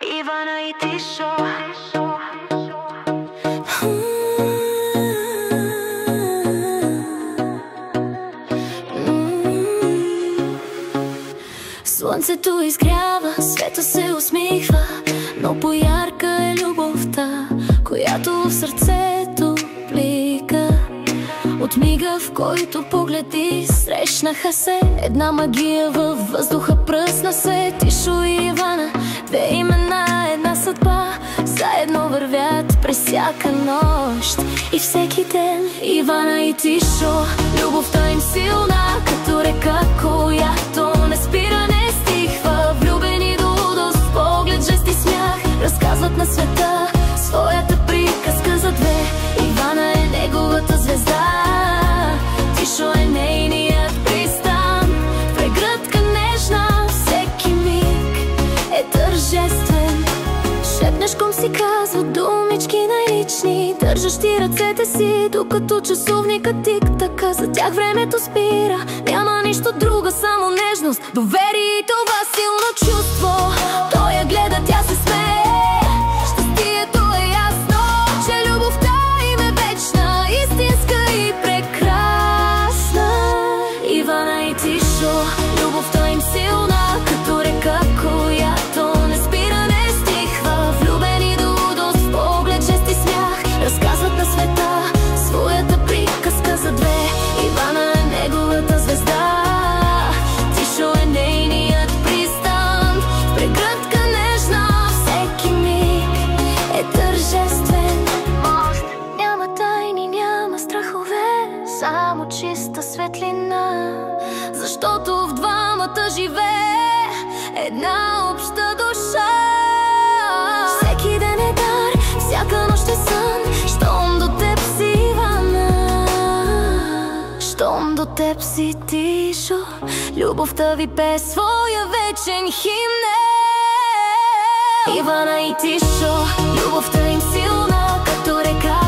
Ивана и Тишо. Слънцето изгрява, света се усмихва, но по-ярка е любовта, която в сърцето блика. От мига, в който погледи срещнаха се, една магия във въздуха пръсна се. Тишо и Ивана, две имена, една съдба, заедно вървят през всяка нощ и всеки ден. Ивана и Тишо, любовта им силна, като река, която не спира, не стихва. Влюбени до лудост, в поглед, жест и смях, разказват на света своята приказка за две. Ивана е неговата звезда, Тишо е нейният пристан. В прегръдка нежна, всеки миг е тържествен. Шепнешком си казват думички най-лични, държащи ръцете си, докато часовникът тик-така. За тях времето спира, няма нищо друго, само нежност, доверие и това силно чувство. Той я гледа, тя се смее, щастието е ясно, че любовта им е вечна, истинска и прекрасна. Ивана и Тишо, любовта им силна, като река, която не спира, не стихва. Влюбени до лудост, в поглед, жест и смях, разказват на света своята приказка за две. Ивана е неговата звезда, Тишо е нейният пристан. В прегръдка нежна, всеки миг е тържествен. Мост няма тайни, няма страхове, само чиста светлина, защото в двамата живее една обща душа. Всеки ден е дар, всяка нощ е сън, щом до теб си, Ивана, щом до теб си, Тишо. Любовта ви пее своя вечен химнел. Ивана и Тишо, любовта им силна, като река,